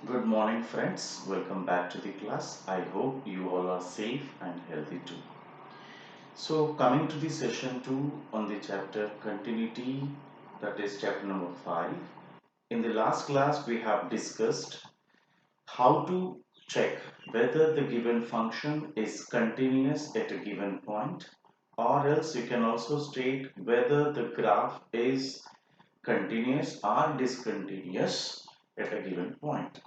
Good morning, friends. Welcome back to the class. I hope you all are safe and healthy too. So, coming to the session 2 on the chapter continuity, that is chapter number 5. In the last class, we have discussed how to check whether the given function is continuous at a given point, or else you can also state whether the graph is continuous or discontinuous at a given point,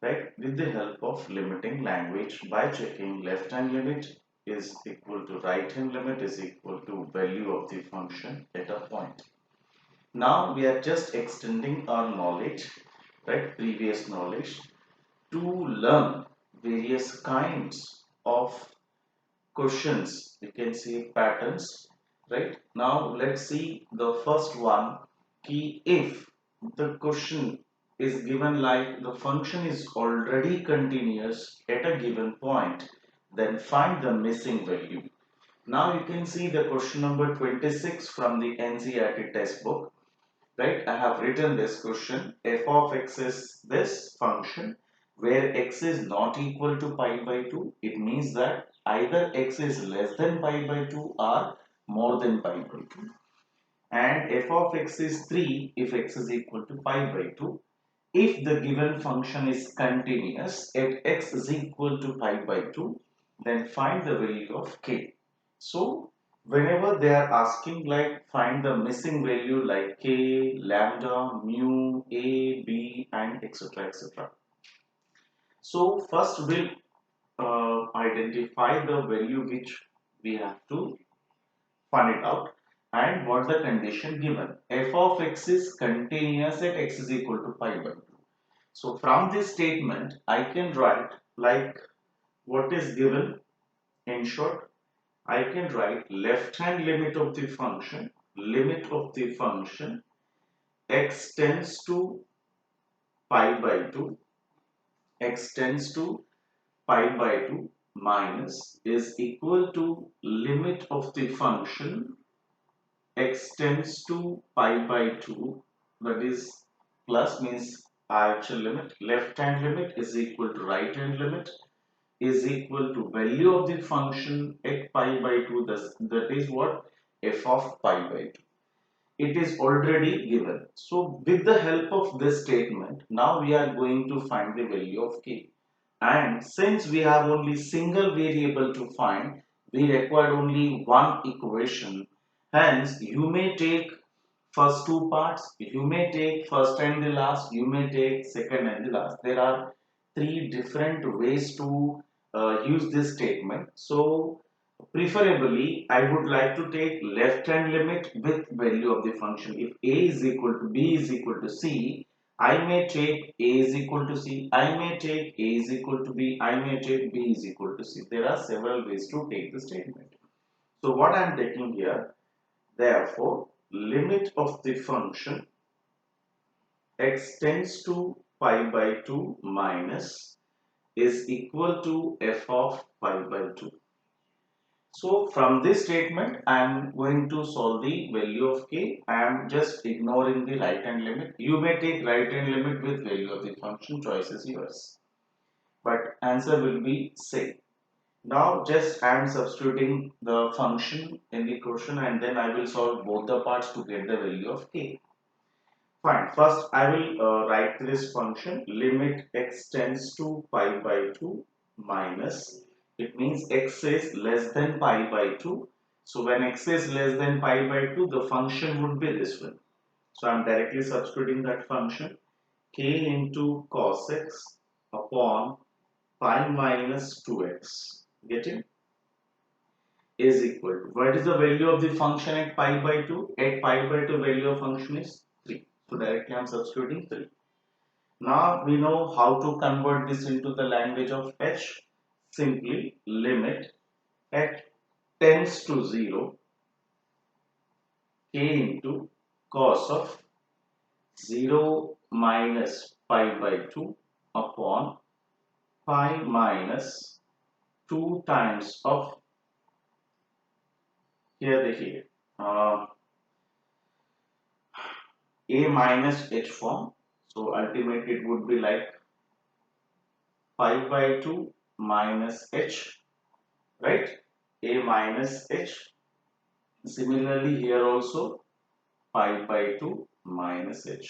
right, with the help of limiting language by checking left hand limit is equal to right hand limit is equal to value of the function at a point. Now we are just extending our knowledge, right, previous knowledge, to learn various kinds of questions, you can say patterns, right. Now let's see the first one. Key, if the question is given like the function is already continuous at a given point, then find the missing value. Now you can see the question number 26 from the NCERT textbook, right. I have written this question. F of x is this function where x is not equal to pi by 2. It means that either x is less than pi by 2 or more than pi by 2, and f of x is 3 if x is equal to pi by 2. If the given function is continuous at x is equal to pi by 2, then find the value of k. So whenever they are asking like find the missing value like k, lambda, mu, a, b and etc etc. So first we'll identify the value which we have to find it out, and what the condition given. F of x is continuous at x is equal to pi by 2. So from this statement, I can write like what is given. In short, I can write left hand limit of the function x tends to pi by 2, x tends to pi by 2 minus is equal to limit of the function x tends to pi by 2, that is plus means actual limit, left hand limit is equal to right hand limit is equal to value of the function at pi by 2, that is what, f of pi by 2. It is already given. So with the help of this statement, now we are going to find the value of k. And since we have only single variable to find, we require only one equation. Hence, you may take first two parts, you may take first and the last, you may take second and the last. There are three different ways to use this statement. So preferably, I would like to take left hand limit with value of the function. If a is equal to b is equal to c, I may take a is equal to c, I may take a is equal to b, I may take b is equal to c. There are several ways to take the statement. So what I am taking here, therefore, limit of the function x tends to pi by 2 minus is equal to f of pi by 2. So from this statement, I am going to solve the value of k. I am just ignoring the right hand limit. You may take right hand limit with value of the function, choice is yours. But answer will be same. Now just I am substituting the function in the question and then I will solve both the parts to get the value of k. Fine. First I will write this function limit x tends to pi by 2 minus, it means x is less than pi by 2. So when x is less than pi by 2, the function would be this one. So I am directly substituting that function k into cos x upon pi minus 2x. Getting? Is equal to, what is the value of the function at pi by 2? At pi by 2 value of function is 3. So directly I am substituting 3. Now we know how to convert this into the language of h. Simply limit at tends to 0 k into cos of 0 minus pi by 2 upon pi minus 2 times of, here the here a minus h form. So ultimately it would be like pi by 2 minus h, right? A minus h. Similarly here also pi by 2 minus h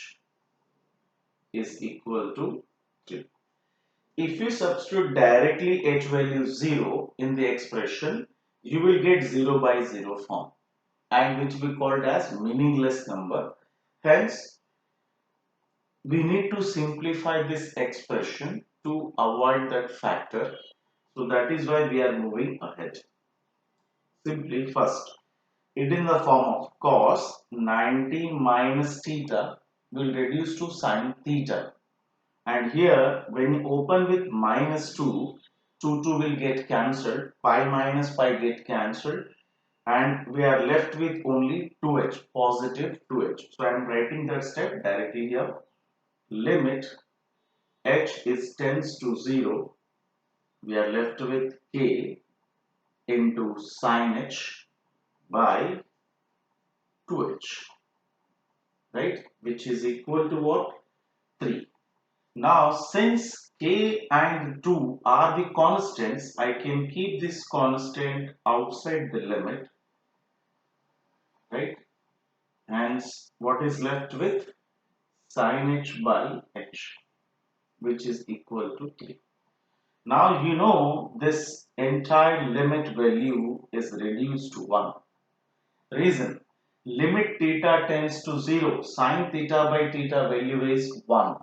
is equal to 3. If you substitute directly h value 0 in the expression, you will get 0 by 0 form, and which we called as meaningless number. Hence, we need to simplify this expression to avoid that factor. So that is why we are moving ahead. Simply first, it in the form of cos 90 minus theta will reduce to sin theta. And here, when you open with minus 2, 2 will get cancelled, pi minus pi get cancelled, and we are left with only 2h, positive 2h. So I am writing that step directly here. Limit h is tends to 0, we are left with k into sin h by 2h, right? Which is equal to what? 3. Now, since k and 2 are the constants, I can keep this constant outside the limit, right? Hence, what is left with? Sin h by h, which is equal to 3. Now, you know this entire limit value is reduced to 1. Reason, limit theta tends to 0, sin theta by theta value is 1.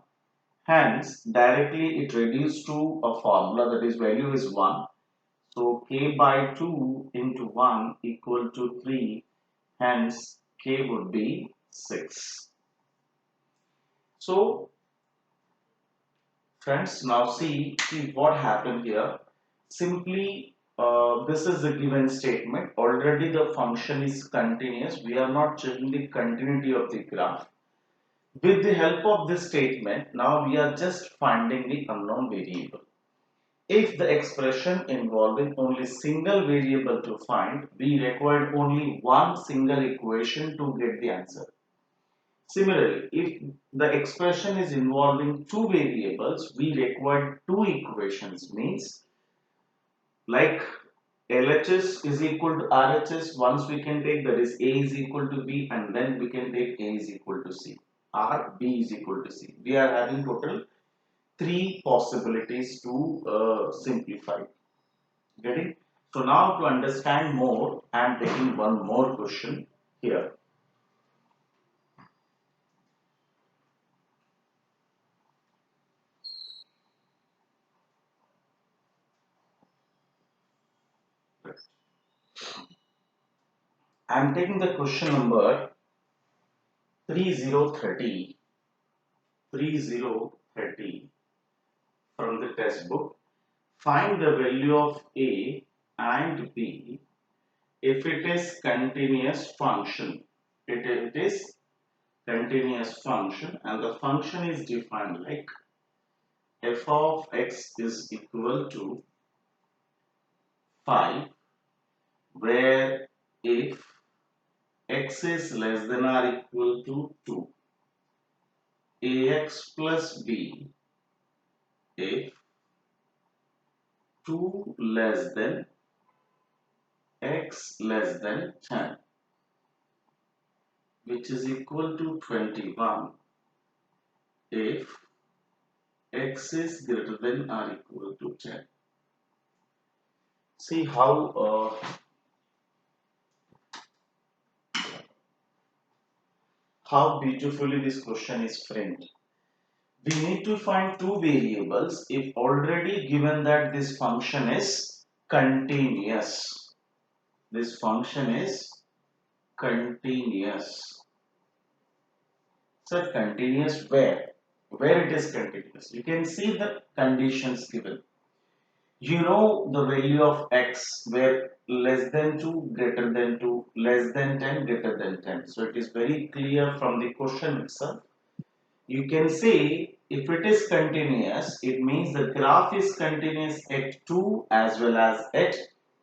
Hence, directly it reduced to a formula that is value is 1. So, k by 2 into 1 equal to 3. Hence, k would be 6. So, friends, now see what happened here. Simply, this is a given statement. Already the function is continuous. We are not checking the continuity of the graph. With the help of this statement, now we are just finding the unknown variable. If the expression involving only single variable to find, we required only one single equation to get the answer. Similarly, if the expression is involving two variables, we require two equations. Means like LHS is equal to RHS. Once we can take that is A is equal to B, and then we can take A is equal to C or B is equal to C. We are having total three possibilities to simplify. Getting? So now to understand more, I am taking one more question here. I am taking the question number 3030 from the test book. Find the value of A and B if it is continuous function. It is continuous function, and the function is defined like f of x is equal to 5, where if x is less than or equal to 2, ax plus b if 2 less than x less than 10, which is equal to 21 if x is greater than or equal to 10. See how beautifully this question is framed. We need to find two variables if already given that this function is continuous. This function is continuous. So continuous where? Where it is continuous? You can see the conditions given. You know the value of x where less than 2, greater than 2, less than 10, greater than 10. So it is very clear from the question itself. You can say if it is continuous, it means the graph is continuous at 2 as well as at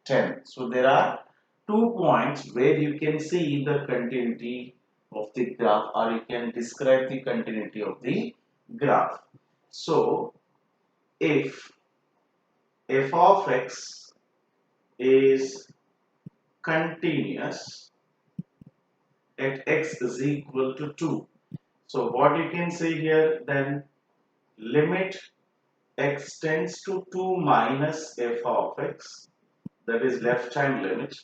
10. So there are 2 points where you can see the continuity of the graph, or you can describe the continuity of the graph. So if f of x is continuous at x is equal to 2. So what you can say here then, limit x tends to 2 minus f of x, that is left hand limit,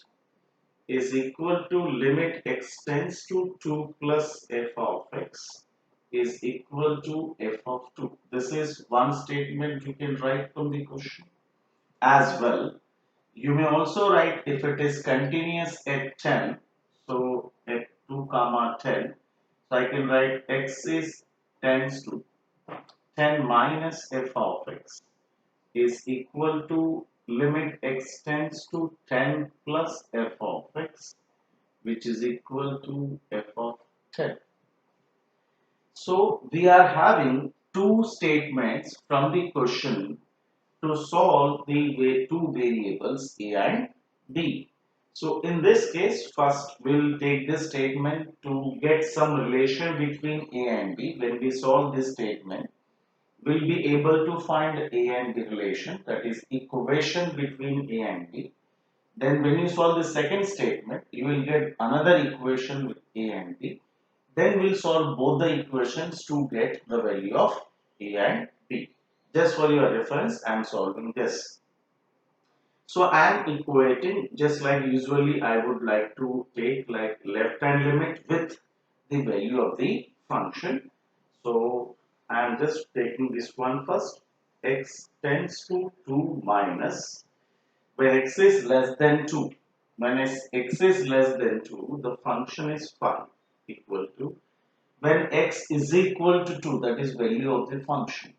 is equal to limit x tends to 2 plus f of x is equal to f of 2. This is one statement you can write from the question. As well, you may also write if it is continuous at 10, so at 2 comma 10, so I can write x is tends to 10 minus f of x is equal to limit x tends to 10 plus f of x, which is equal to f of 10. So we are having two statements from the question to solve the two variables a and b. So in this case, first we'll take this statement to get some relation between a and b. When we solve this statement, we'll be able to find a and b relation, that is equation between a and b. Then when you solve the second statement, you will get another equation with a and b. Then we'll solve both the equations to get the value of a and b. Just for your reference, I am solving this. So I am equating just like usually I would like to take like left hand limit with the value of the function. So I am just taking this one first. X tends to 2 minus, when x is less than 2. When x is less than 2, the function is 5 equal to, when x is equal to 2, that is value of the function.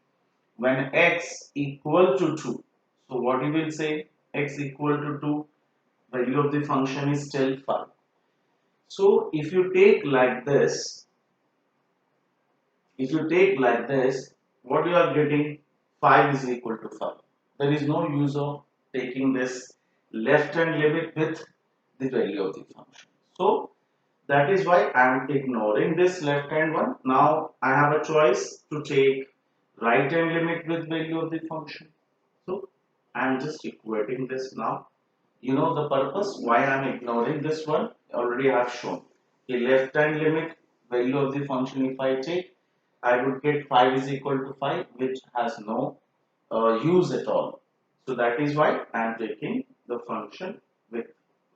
When x equal to 2, so what you will say, x equal to 2, value of the function is still 5. So if you take like this, what you are getting, 5 is equal to 5. There is no use of taking this left hand limit with the value of the function. So that is why I am ignoring this left hand one. Now I have a choice to take right hand limit with value of the function. So I am just equating this now. You know the purpose why I am ignoring this one. Already I have shown. The left hand limit value of the function, if I take, I would get 5 is equal to 5, which has no use at all. So that is why I am taking the function with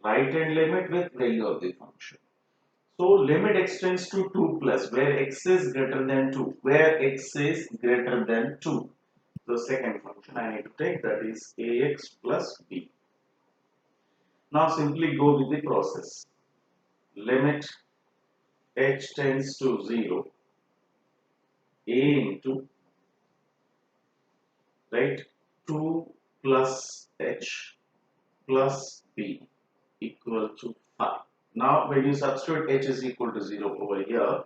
right hand limit with value of the function. So limit extends to 2 plus, where x is greater than 2, where x is greater than 2. The second function I need to take, that is ax plus b. Now simply go with the process. Limit h tends to 0, a into, right, 2 plus h plus b equal to 5. Now when you substitute h is equal to 0 over here,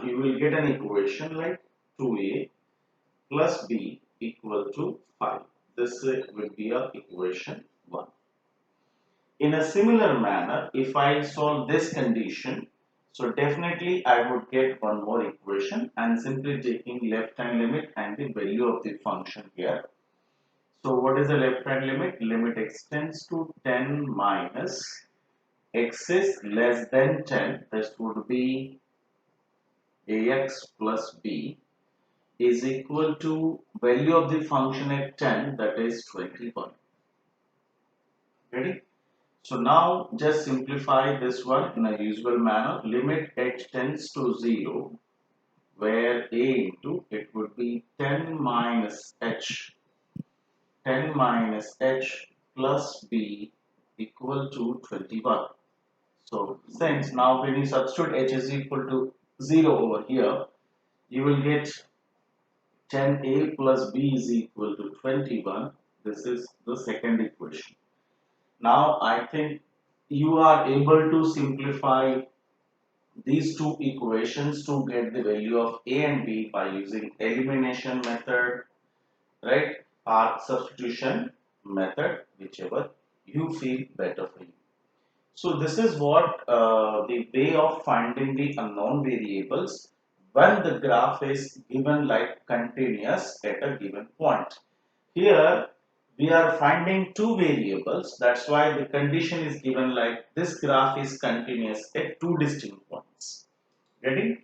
you will get an equation like 2a plus b equal to 5. This will be a equation 1. In a similar manner, if I solve this condition, so definitely I would get one more equation and simply taking left hand limit and the value of the function here. So what is the left hand limit? Limit x tends to 10 minus x is less than 10. This would be ax plus b is equal to value of the function at 10, that is 21. Ready? So now just simplify this one in a usual manner. Limit h tends to 0, where a into, it would be 10 minus h plus b equal to 21. So since now when you substitute h is equal to 0 over here, you will get 10a plus b is equal to 21. This is the second equation. Now I think you are able to simplify these two equations to get the value of a and b by using elimination method, right, or substitution method, whichever you feel better for you. So this is what the way of finding the unknown variables when the graph is given like continuous at a given point. Here we are finding two variables. That's why the condition is given like this graph is continuous at two distinct points. Getting?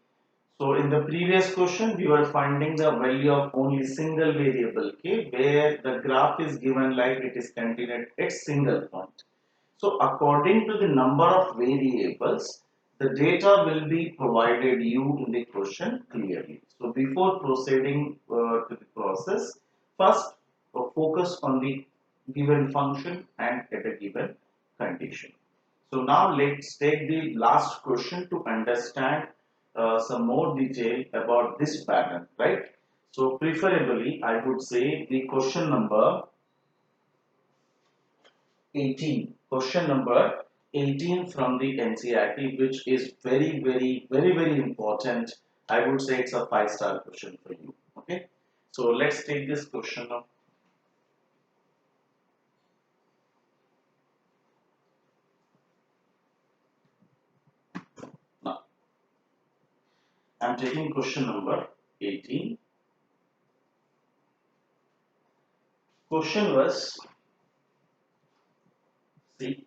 So in the previous question, we were finding the value of only single variable k, where the graph is given like it is continued at single point. So according to the number of variables, the data will be provided you in the question clearly. So before proceeding to the process, first focus on the given function and at a given condition. So now let's take the last question to understand some more detail about this pattern, right? So preferably, I would say the question number 18. Question number 18 from the NCERT, which is very important. I would say it's a 5-star question for you. Okay. So let's take this question now. Now, I'm taking question number 18. Question was, see,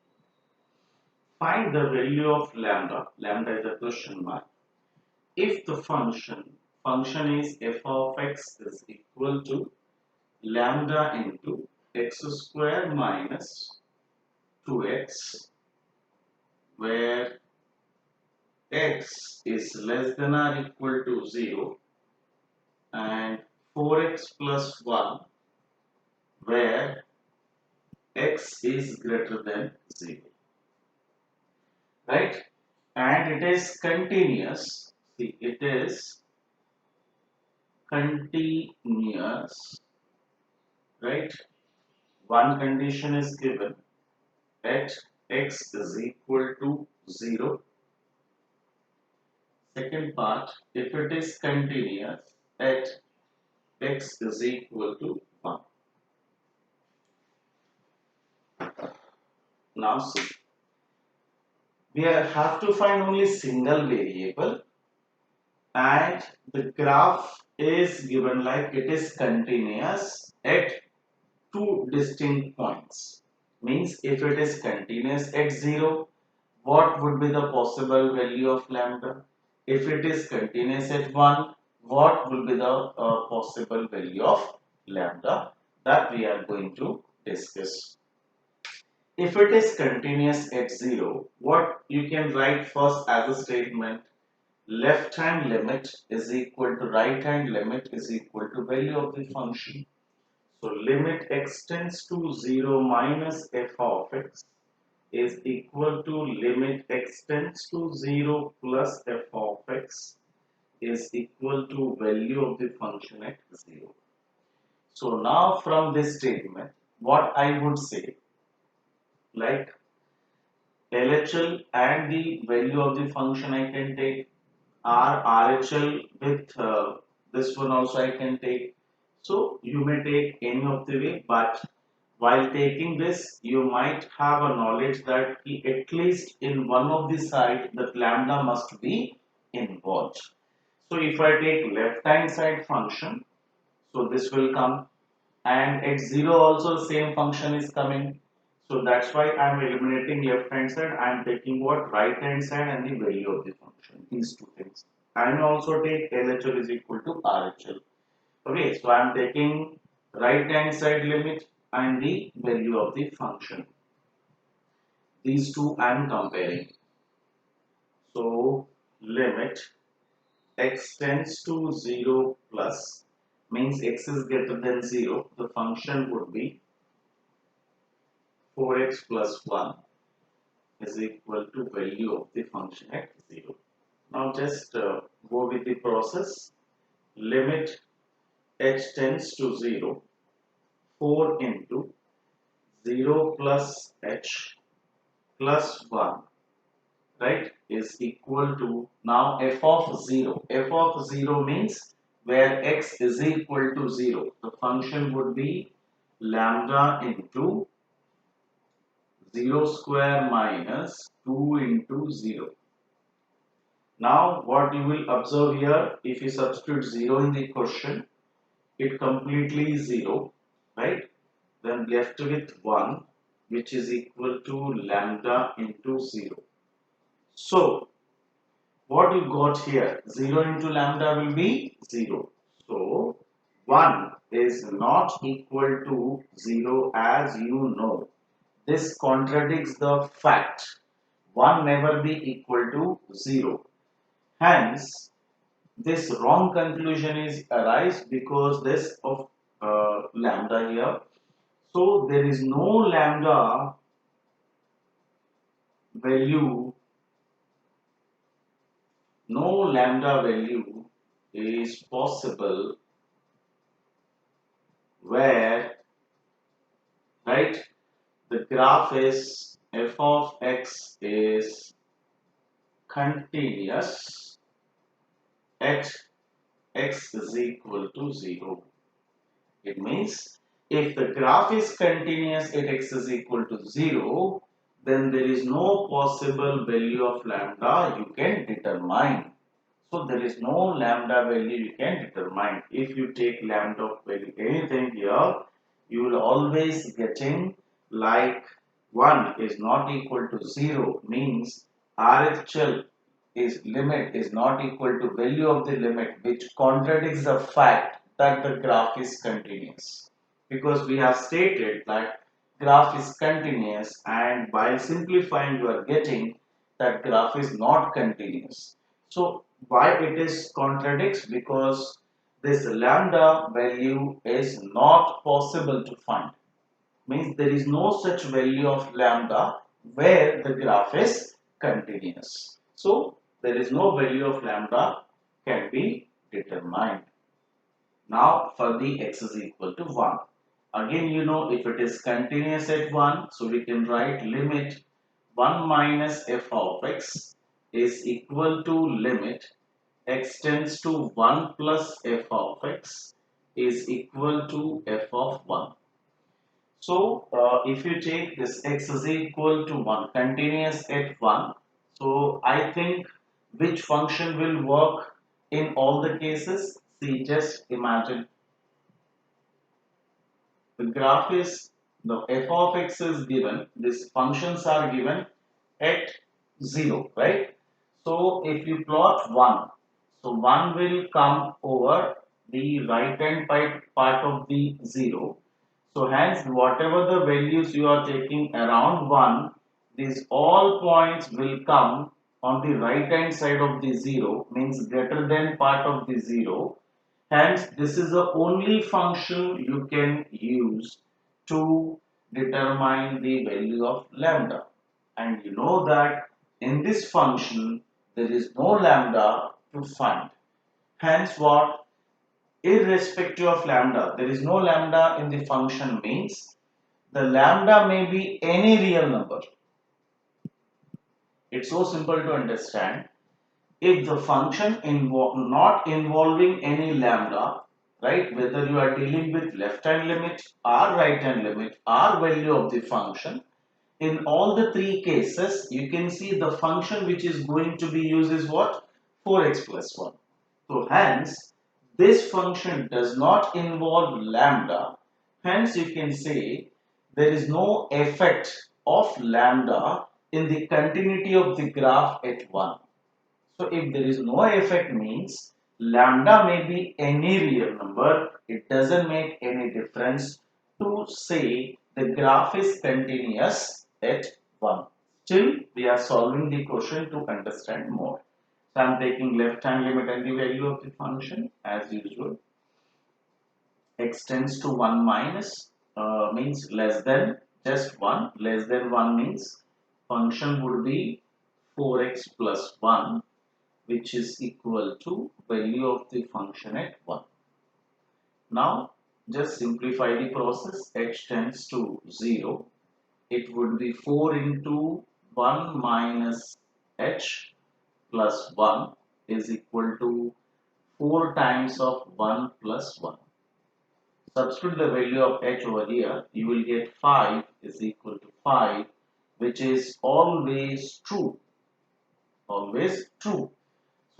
find the value of lambda. Lambda is a question mark. If the function is f of x is equal to lambda into x square minus 2x, where x is less than or equal to 0 and 4x plus 1, where x is greater than 0, right? And it is continuous. See, it is continuous, right? One condition is given at x is equal to 0. Second part, if it is continuous at x is equal to 1. Now see, we have to find only single variable and the graph is given like it is continuous at two distinct points. Means if it is continuous at 0, what would be the possible value of lambda? If it is continuous at 1, what will be the possible value of lambda? That we are going to discuss. If it is continuous at 0, what you can write first as a statement, left hand limit is equal to right hand limit is equal to value of the function. So limit x tends to 0 minus f of x is equal to limit x tends to 0 plus f of x is equal to value of the function at 0. So now from this statement, what I would say, like LHL and the value of the function I can take, RHL with this one also I can take. So you may take any of the way, but while taking this, you might have a knowledge that at least in one of the side that lambda must be involved. So if I take left hand side function, so this will come, and at 0 also same function is coming. So that's why I am eliminating left hand side. I am taking what? Right hand side and the value of the function. These two things. I may also take LHL is equal to RHL. Okay, so I am taking right hand side limit and the value of the function. These two I am comparing. So limit x tends to 0 plus means x is greater than 0. The function would be 4x plus 1 is equal to value of the function at 0. Now just go with the process. Limit h tends to 0, 4 into 0 plus h plus 1, right, is equal to now f of 0. F of 0 means where x is equal to 0. The function would be lambda into 0 square minus 2 into 0. Now what you will observe here, if you substitute 0 in the question, it completely is 0, right? then left with 1, which is equal to lambda into 0. So what you got here, 0 into lambda will be 0. So 1 is not equal to 0, as you know. This contradicts the fact 1 never be equal to 0. Hence, this wrong conclusion is arise because this of lambda here. So there is value, no lambda value is possible where, right, the graph is f of x is continuous at x is equal to 0. It means if the graph is continuous at x is equal to 0, then there is no possible value of lambda you can determine. So there is no lambda value you can determine. If you take lambda of value anything here, you will always getting like 1 is not equal to 0, means RHL is limit is not equal to value of the limit, which contradicts the fact that the graph is continuous, because we have stated that graph is continuous, and by simplifying you are getting that graph is not continuous. So why it is contradicts? Because this lambda value is not possible to find, means there is no such value of lambda where the graph is continuous. So there is no value of lambda can be determined. Now for the x is equal to 1. Again, you know, if it is continuous at 1, so we can write limit 1 minus f of x is equal to limit x tends to 1 plus f of x is equal to f of 1. So if you take this x is equal to 1, continuous at 1, so I think which function will work in all the cases? See, just imagine the graph is, the f of x is given, these functions are given at 0, right? So if you plot 1, so 1 will come over the right hand part of the 0. So hence whatever the values you are taking around 1, these all points will come on the right hand side of the 0, means greater than part of the 0. Hence this is the only function you can use to determine the value of lambda. And you know that in this function there is no lambda to find. Hence what? Irrespective of lambda, there is no lambda in the function means the lambda may be any real number. It's so simple to understand. If the function not involving any lambda, right, whether you are dealing with left hand limit or right hand limit or value of the function, in all the three cases you can see the function which is going to be used is what? 4x plus 1. So hence this function does not involve lambda, hence you can say there is no effect of lambda in the continuity of the graph at 1. So if there is no effect means lambda may be any real number, it doesn't make any difference to say the graph is continuous at 1. Still we are solving the question to understand more. So I am taking left hand limit and the value of the function as usual. X tends to 1 minus means less than just 1, less than 1 means function would be 4x plus 1, which is equal to value of the function at 1. Now just simplify the process. H tends to 0. It would be 4 into 1 minus h plus 1 is equal to 4 times of 1 plus 1. Substitute the value of h over here. You will get 5 is equal to 5, which is always true. Always true.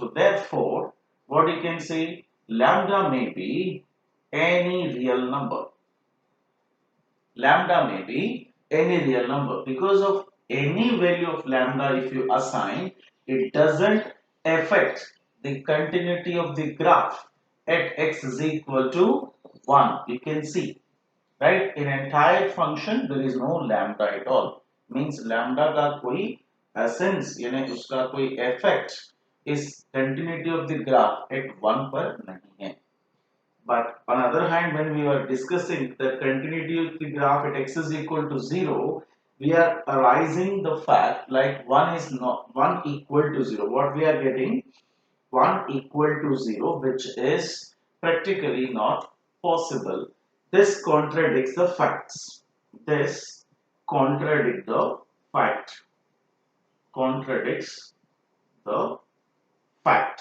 So therefore, what you can say, lambda may be any real number. Lambda may be any real number. Because of any value of lambda if you assign, it doesn't affect the continuity of the graph at x is equal to 1. You can see, right? In entire function there is no lambda at all. Means lambda का कोई essence यानी उसका कोई effect इस continuity of the graph at 1 पर नहीं है. But on the other hand, when we were discussing the continuity of the graph at x is equal to 0, we are arising the fact like 1 is not 1 equal to 0. What we are getting? 1 equal to 0, which is practically not possible. This contradicts the facts. This contradicts the fact. Contradicts the fact.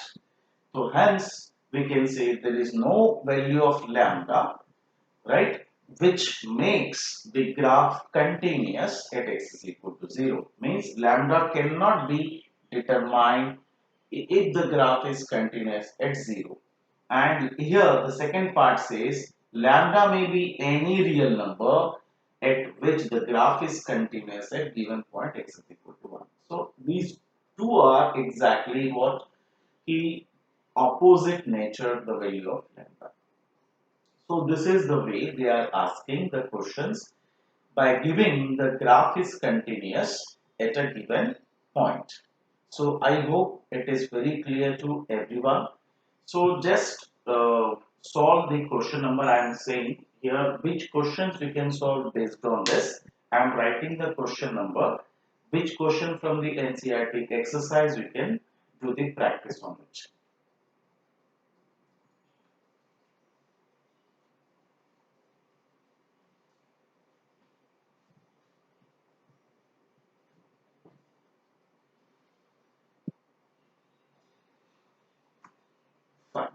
So hence we can say there is no value of lambda, right, which makes the graph continuous at x is equal to 0. Means lambda cannot be determined if the graph is continuous at 0. And here the second part says lambda may be any real number at which the graph is continuous at given point x is equal to 1. So these two are exactly what he opposite nature the value of lambda. So this is the way they are asking the questions by giving the graph is continuous at a given point. So I hope it is very clear to everyone. So just solve the question number I am saying here. Which questions we can solve based on this? I am writing the question number. Which question from the NCERT exercise we can do the practice on it? Fine.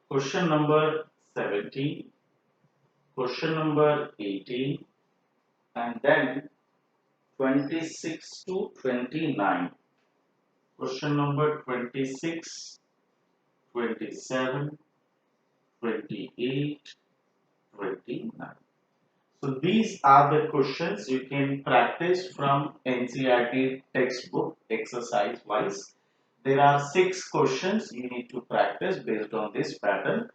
Question number 17, question number 18, and then 26 to 29. Question number 26, 27, 28, 29. So these are the questions you can practice from NCERT textbook exercise wise. There are 6 questions you need to practice based on this pattern.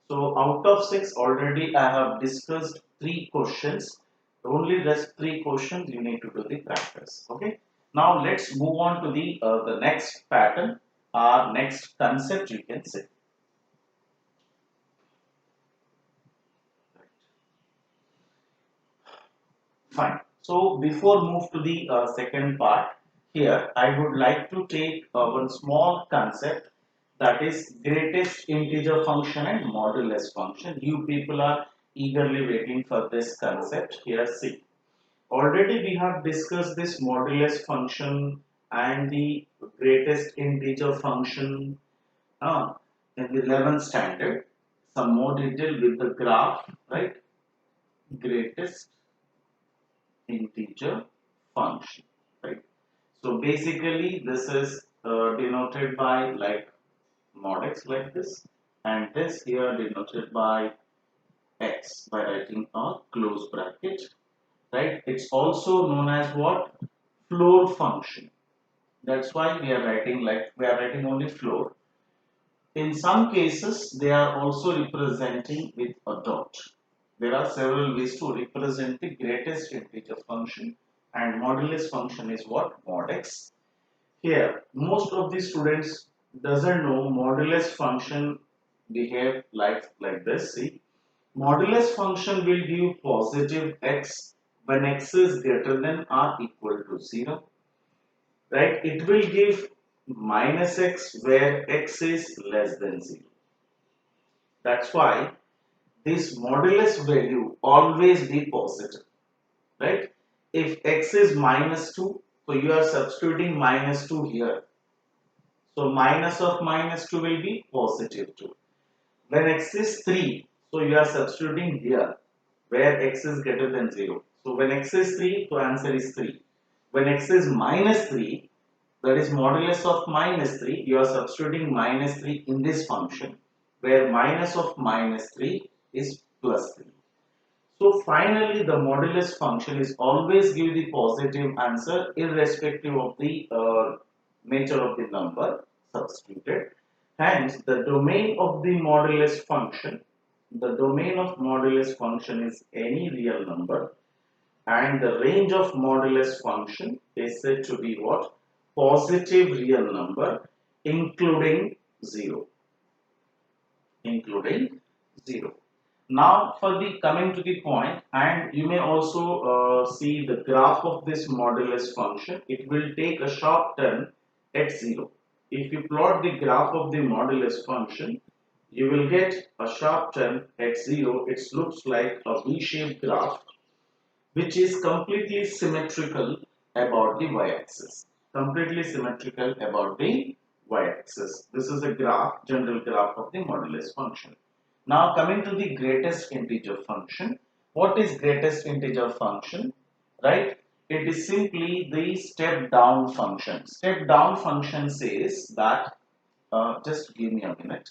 So out of 6 already I have discussed 3 questions. Only rest 3 questions you need to do the practice. Okay. Now let's move on to the next pattern or next concept you can say. Fine. So before move to the second part, here I would like to take one small concept, that is greatest integer function and modulus function. You people are eagerly waiting for this concept. Here see. Already we have discussed this modulus function and the greatest integer function uh, in the 11th standard. Some more detail with the graph, right? Greatest integer function, right? So basically this is denoted by like mod x like this, and this here denoted by x by writing a close bracket, right? It's also known as what? Floor function. That's why we are writing like we are writing only floor. In some cases they are also representing with a dot. There are several ways to represent the greatest integer function, and modulus function is what? Mod x. Here most of the students doesn't know modulus function behave like this. See, modulus function will give positive x when x is greater than or equal to 0, right? It will give minus x where x is less than 0. That's why this modulus value always be positive, right? If x is minus 2, so you are substituting minus 2 here. So minus of minus 2 will be positive 2. When x is 3, so you are substituting here where x is greater than 0. So when x is 3, so answer is 3. When x is minus 3, that is modulus of minus 3, you are substituting minus 3 in this function where minus of minus 3 is plus 3. So finally, the modulus function is always give the positive answer irrespective of the nature of the number substituted. Hence, the domain of modulus function is any real number, and the range of modulus function is said to be what? Positive real number, including 0, including 0. Now for the coming to the point, and you may also see the graph of this modulus function. It will take a sharp turn at 0. If you plot the graph of the modulus function, you will get a sharp turn at 0. It looks like a V-shaped graph which is completely symmetrical about the y-axis. Completely symmetrical about the y-axis. This is a graph, general graph of the modulus function. Now coming to the greatest integer function. What is greatest integer function? Right? It is simply the step down function. Step down function says that, just give me a minute.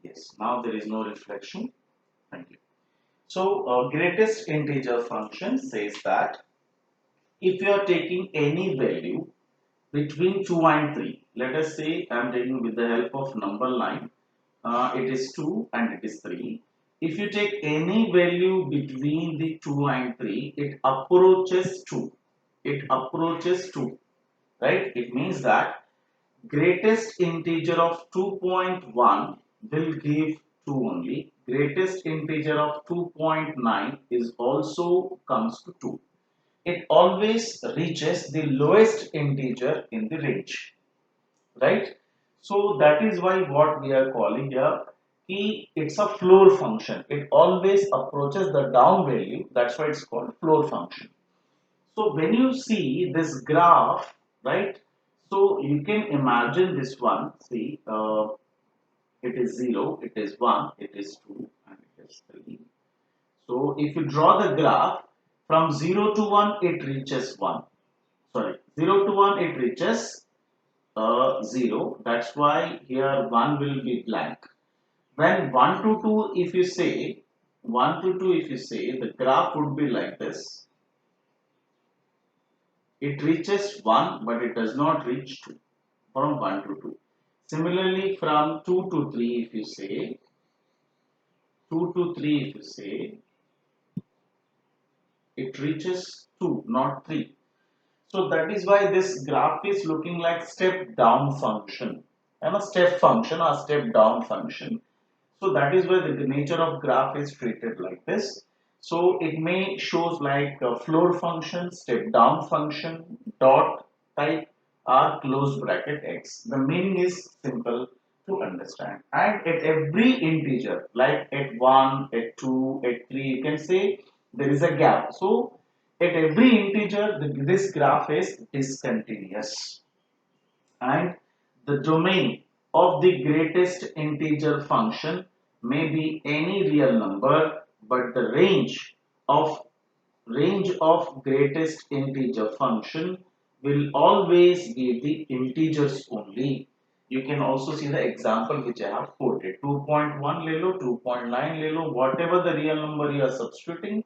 Yes, now there is no reflection. Thank you. So, greatest integer function says that if you are taking any value between 2 and 3, let us say I am taking with the help of number line, it is 2 and it is 3. If you take any value between the 2 and 3, it approaches 2. It approaches 2, right? It means that greatest integer of 2.1 will give 2 only. Greatest integer of 2.9 is also comes to 2. It always reaches the lowest integer in the range, right? So that is why what we are calling here, it's a floor function. It always approaches the down value. That's why it's called floor function. So when you see this graph, right? So you can imagine this one. See, it is 0, it is 1, it is 2, and it is 3. So if you draw the graph from 0 to 1, it reaches 1. Sorry, 0 to 1, it reaches 0. That's why here 1 will be blank. When 1 to 2, if you say, 1 to 2, if you say, the graph would be like this. It reaches 1, but it does not reach 2 from 1 to 2. Similarly, from 2 to 3, if you say, 2 to 3, if you say, it reaches 2, not 3. So that is why this graph is looking like step down function, and a step function or step down function. So that is why the nature of graph is treated like this. So it may shows like a floor function, step down function, dot type, or close bracket x. The meaning is simple to understand. And at every integer, like at 1, at 2, at 3, you can say there is a gap. So at every integer, this graph is discontinuous. And the domain of the greatest integer function may be any real number, but the range of greatest integer function will always be the integers only. You can also see the example which I have quoted. 2.1 lelo, 2.9 lelo, whatever the real number you are substituting,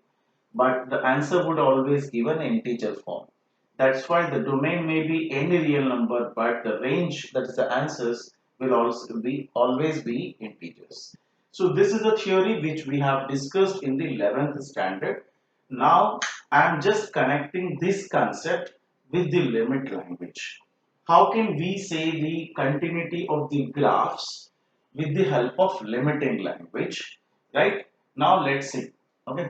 but the answer would always give an integer form. That's why the domain may be any real number, but the range, that is the answers, will also be always be integers. So this is a theory which we have discussed in the 11th standard. Now I am just connecting this concept with the limit language. How can we say the continuity of the graphs with the help of limiting language? Right? Now let's see. Okay.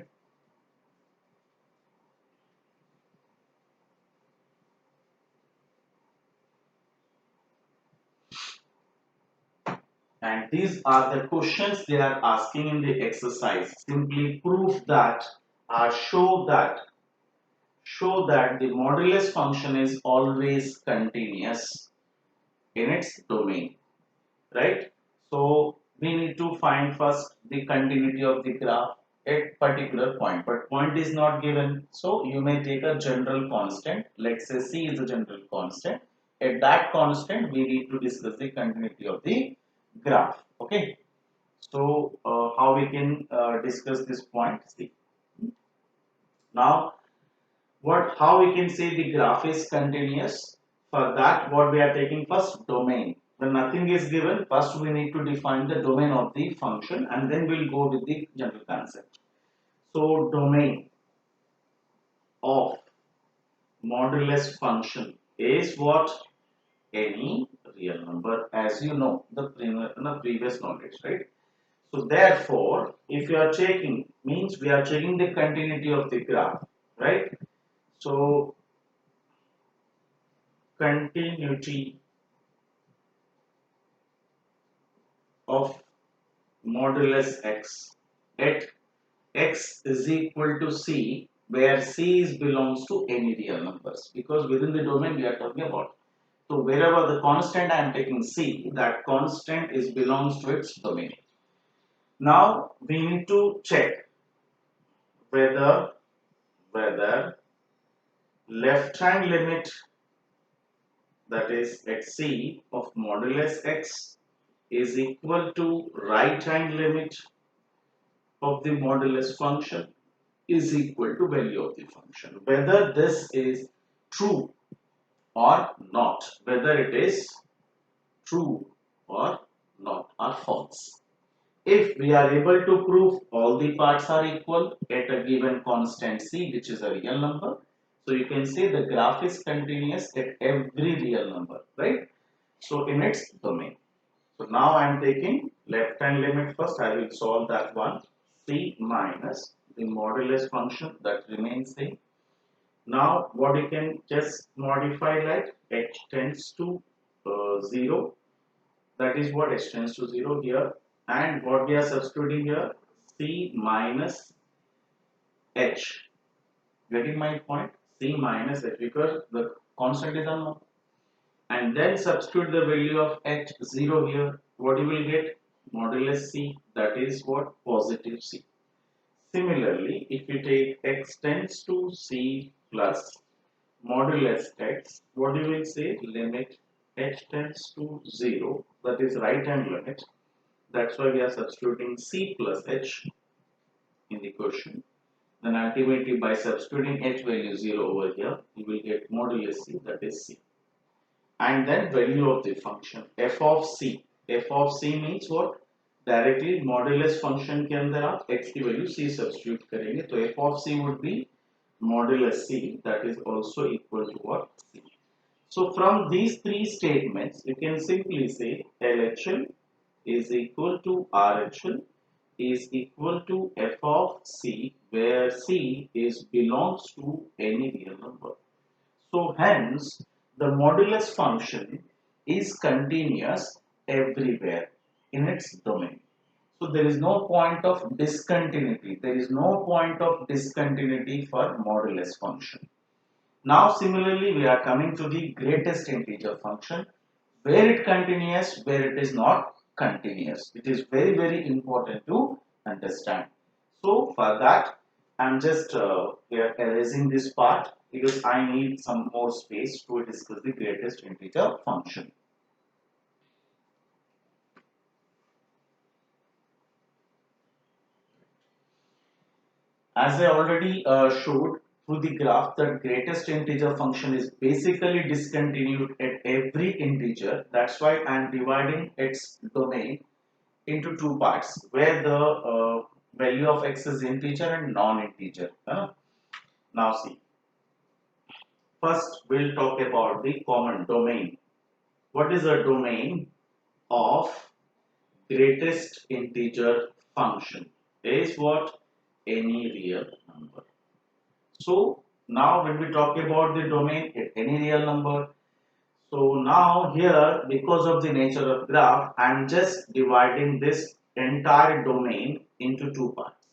And these are the questions they are asking in the exercise. Simply prove that or show that the modulus function is always continuous in its domain, right? So we need to find first the continuity of the graph. a particular point, but point is not given. So you may take a general constant. Let's say C is a general constant. At that constant, we need to discuss the continuity of the graph. Okay. So how we can discuss this point? See. Now, how we can say the graph is continuous? For that, what we are taking first? Domain. When nothing is given, first we need to define the domain of the function, and then we'll go with the general concept. So domain of modulus function is what? Any real number, as you know the previous knowledge, right? So therefore, if you are checking, means we are checking the continuity of the graph, right? So continuity of modulus x at x is equal to c, where c is belongs to any real numbers, because within the domain we are talking about. So wherever the constant I am taking c, that constant is belongs to its domain. Now we need to check whether left hand limit, that is xc of modulus x, is equal to right hand limit of the modulus function is equal to value of the function. Whether this is true or not, whether it is true or not, or false. If we are able to prove all the parts are equal at a given constant c, which is a real number, so you can say the graph is continuous at every real number, right? So in its domain. So now I am taking left hand limit first. I will solve that one. C minus the modulus function, that remains same. Now what you can just modify, like h tends to 0. That is what h tends to 0 here. And what we are substituting here? C minus h. Getting my point? C minus h, because the constant is unknown. And then substitute the value of h0 here. What you will get? Modulus c, that is what? Positive c. Similarly, if you take x tends to c plus modulus x, what you will say? Limit h tends to 0, that is right hand limit. That's why we are substituting c plus h in the question. Then ultimately by substituting h value 0 over here, you will get modulus c, that is c. And then value of the function f of c. F of c means what? Directly modulus function के अंदर आप x की value c substitute करेंगे, तो f of c would be modulus c, that is also equal to what? C. So from these three statements, you can simply say LHL is equal to RHL is equal to f of c, where c is belongs to any real number. So hence the modulus function is continuous everywhere in its domain. So there is no point of discontinuity. There is no point of discontinuity for modulus function. Now similarly we are coming to the greatest integer function, where it continuous, where it is not continuous. It is very important to understand. So for that I am just erasing this part, because I need some more space to discuss the greatest integer function. As I already showed through the graph, the greatest integer function is basically discontinued at every integer. That's why I am dividing its domain into two parts, where the value of x is integer and non-integer. Now see, first we'll talk about the common domain. What is a domain of greatest integer function? Is what? Any real number. So now when we talk about the domain at any real number, so now here, because of the nature of graph, I am just dividing this entire domain into two parts.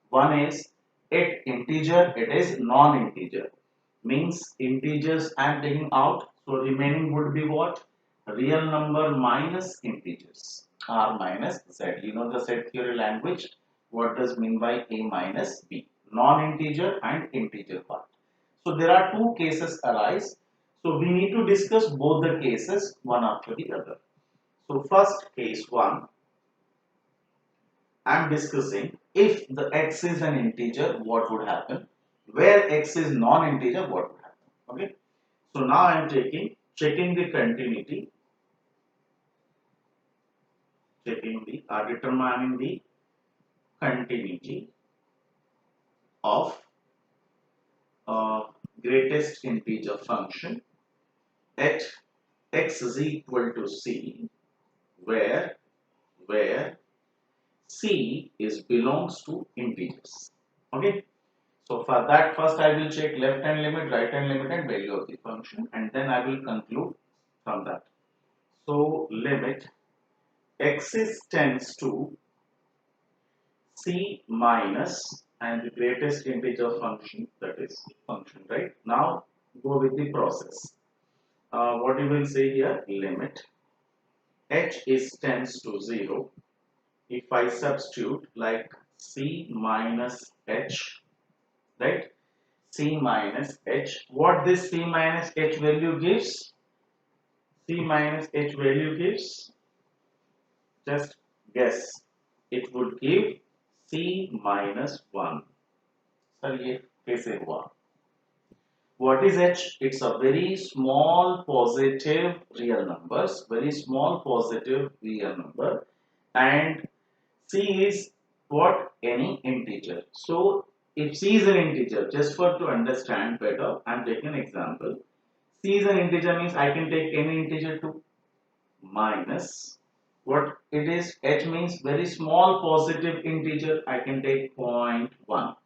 One is it integer, it is non-integer. Means integers I am taking out, so remaining would be what? Real number minus integers, r minus z. You know the set theory language. What does mean by a minus b? Non-integer and integer part. So there are two cases arise. So we need to discuss both the cases one after the other. So first case 1, I am discussing if the x is an integer, what would happen? Where x is non-integer, what would happen? Okay. So now I am checking the continuity, determining the continuity of greatest integer function at x is equal to c, where c is belongs to integers. Okay. So for that, first I will check left hand limit, right hand limit and value of the function, and then I will conclude from that. So limit x is tends to c minus and the greatest integer function, that is function, right? Now go with the process. What you will say here, limit h is tends to 0. If I substitute like c minus h, right? C minus h. What this C minus h value gives? C minus h value gives? Just guess. It would give C minus 1. Sir, ये कैसे हुआ? What is h? It's a very small positive real numbers. Very small positive real number. And C is what? Any integer. So if C is an integer, just for to understand better, I am taking an example. C is an integer means I can take any integer to minus what it is. H means very small positive integer. I can take 0.1.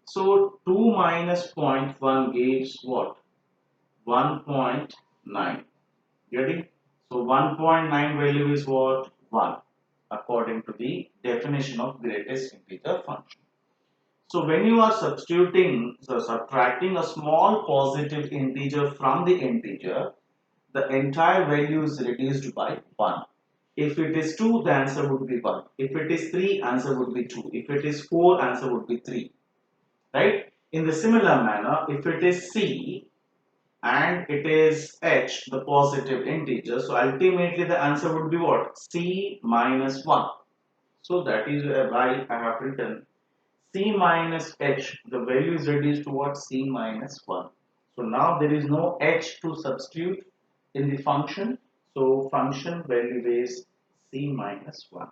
So 2 minus 0.1 gives what? 1.9. Getting? So 1.9 value is what? 1 according to the definition of greatest integer function. So when you are subtracting a small positive integer from the integer, the entire value is reduced by 1. If it is 2, the answer would be 1. If it is 3, answer would be 2. If it is 4, answer would be 3. Right? In the similar manner, if it is C and it is H, the positive integer, so ultimately the answer would be what? C minus 1. So that is why I have written C minus H, the value is reduced to what? C minus 1. So now there is no H to substitute in the function. So function value is C minus 1.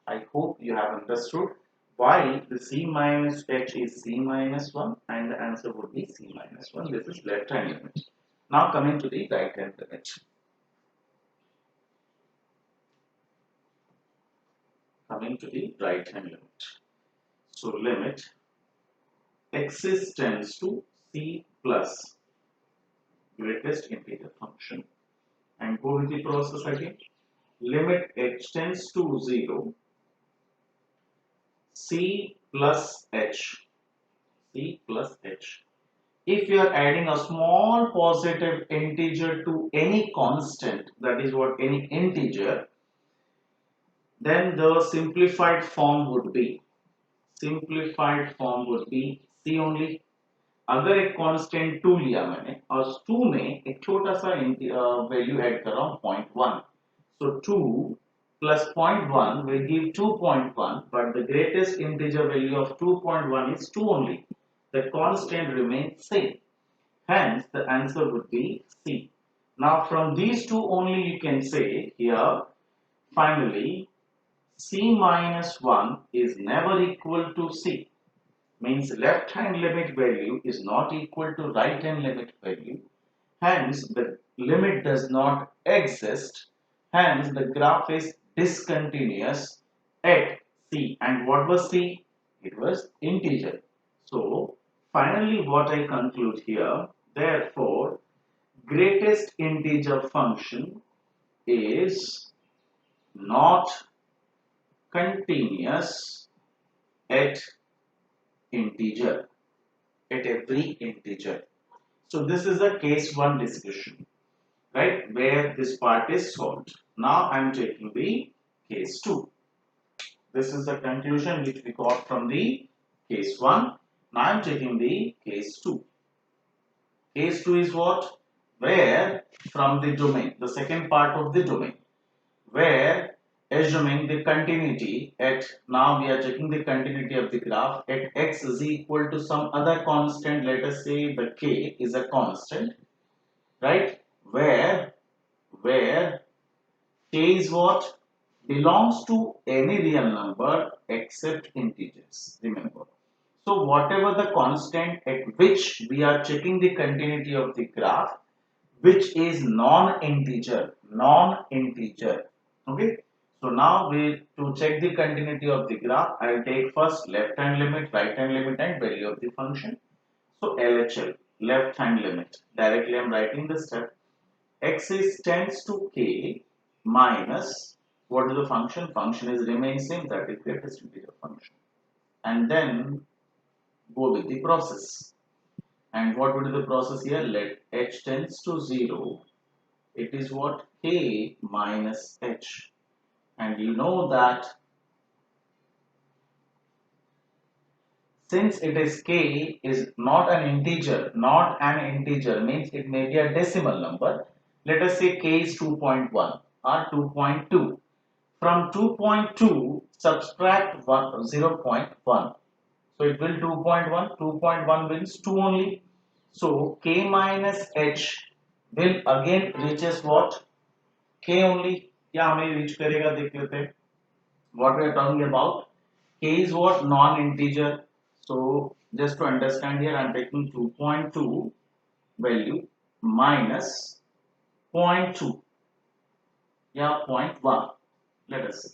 I hope you have understood why the C minus H is C minus 1 and the answer would be C minus 1. This is left hand limit. Now coming to the right hand limit. Coming to the right hand limit. So limit x is tends to c plus greatest integer function and go with the process again. Limit x tends to 0, c plus h, c plus h. If you are adding a small positive integer to any constant, that is what any integer, then the simplified form would be c only. अगर एक constant 2 लिया मैंने और 2 में एक छोटा सा value add कर रहा हूं 0.1, so 2 plus 0.1 will give 2.1, but the greatest integer value of 2.1 is 2 only. The constant remains same, hence the answer would be C. Now from these two only you can say here finally C minus 1 is never equal to C. Means left hand limit value is not equal to right hand limit value, hence the limit does not exist, hence the graph is discontinuous at C. And what was C? It was integer. So finally what I conclude here, therefore greatest integer function is not continuous at integer, at every integer. So this is a case 1 discussion, right, where this part is solved. Now I am taking the case 2. This is the conclusion which we got from the case 1. Now I am taking the case 2. Case 2 is what? Where from the domain, the second part of the domain, where assuming the continuity at, now we are checking the continuity of the graph at x is equal to some other constant, let us say the k is a constant, right? Where k is what? Belongs to any real number except integers, remember. So whatever the constant at which we are checking the continuity of the graph, which is non-integer, okay. So now we, to check the continuity of the graph, I will take first left hand limit, right hand limit and value of the function. So LHL, left hand limit, directly I am writing the step. X is tends to k minus, what is the function? Function is remain same, that is greatest integer function. And then go with the process. And what would be the process here? Let h tends to 0. It is what? K minus h. And you know that since it is k is not an integer means it may be a decimal number. Let us say k is 2.1 or 2.2. From 2.2 subtract 0.1. So it will 2.1. 2.1 means 2 only. So k minus h will again reaches what? K only. क्या हमें reach करेगा देख लेते हैं. What we are talking about? K is what? Non-integer. So just to understand here, I am taking 2.2 value minus zero point 0.2. Yeah, 0.1. Let us see.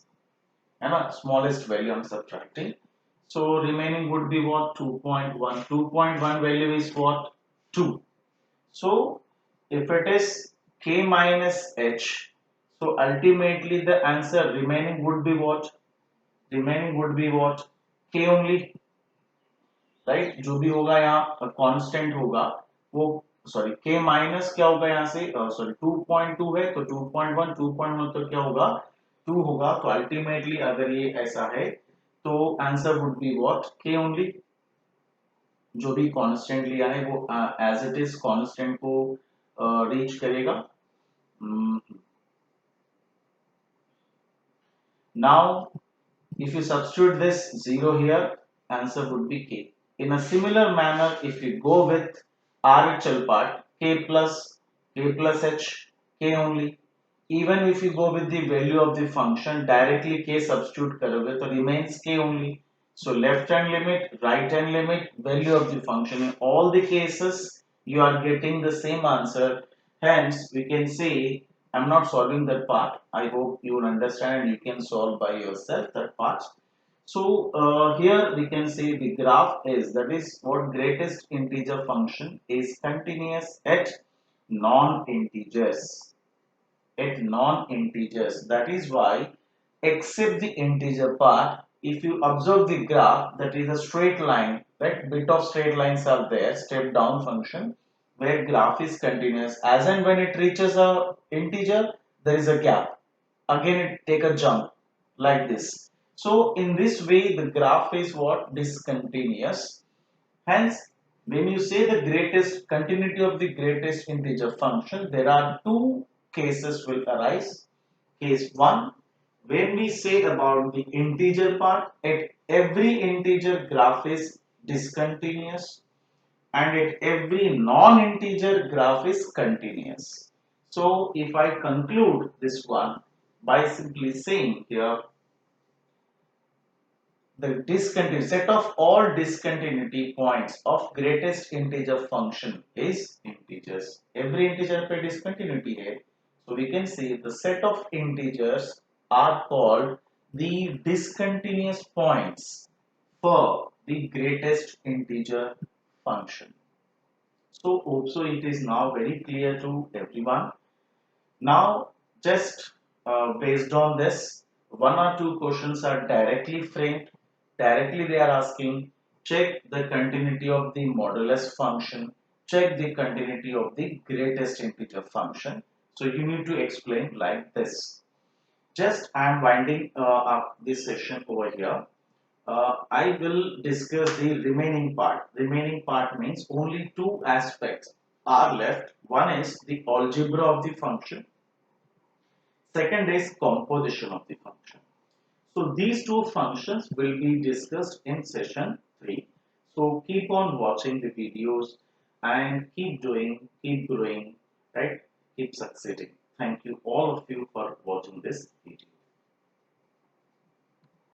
And the smallest value I am subtracting. So remaining would be what? 2.1. 2.1 value is what? 2. So if it is k minus h, so ultimately the answer remaining would be what? Remaining would be what? K only, right? जो भी होगा यहाँ constant होगा वो, sorry, k minus क्या होगा यहाँ से, sorry 2.2 है तो 2.1, 2.1 तो क्या होगा? 2 होगा. तो ultimately अगर ये ऐसा है तो answer would be what? K only. जो भी कांस्टेंट लिया है वो एज इट इज कांस्टेंट को रीच करेगा. Now if you substitute this 0 here, answer would be k. In a similar manner, if you go with RHL part, k plus h, k only. Even if you go with the value of the function, directly k substitute करोगे तो remains k only. So left hand limit, right hand limit, value of the function. In all the cases, you are getting the same answer. Hence, we can say, I'm not solving that part. I hope you will understand and you can solve by yourself that part. So here we can say the graph is, that is what, greatest integer function is continuous at non-integers. At non-integers. That is why, except the integer part, if you observe the graph, that is a straight line, right? Bit of straight lines are there, step down function, where graph is continuous. As and when it reaches a integer, there is a gap. Again, it take a jump like this. So in this way, the graph is what? Discontinuous. Hence, when you say the greatest continuity of the greatest integer function, there are two cases will arise. Case 1, when we say about the integer part, at every integer graph is discontinuous and at every non-integer graph is continuous. So if I conclude this one by simply saying here, the discontinuity set of all discontinuity points of greatest integer function is integers. Every integer पे discontinuity है. So we can say the set of integers are called the discontinuous points for the greatest integer function. So hope so it is now very clear to everyone. Now just based on this, one or two questions are directly framed. Directly they are asking, check the continuity of the modulus function, check the continuity of the greatest integer function. So you need to explain like this. Just I am winding up this session over here. I will discuss the remaining part. Remaining part means only two aspects are left. One is the algebra of the function. Second is composition of the function. So these two functions will be discussed in session 3. So keep on watching the videos and keep doing, keep growing, right? Keep succeeding. Thank you all of you for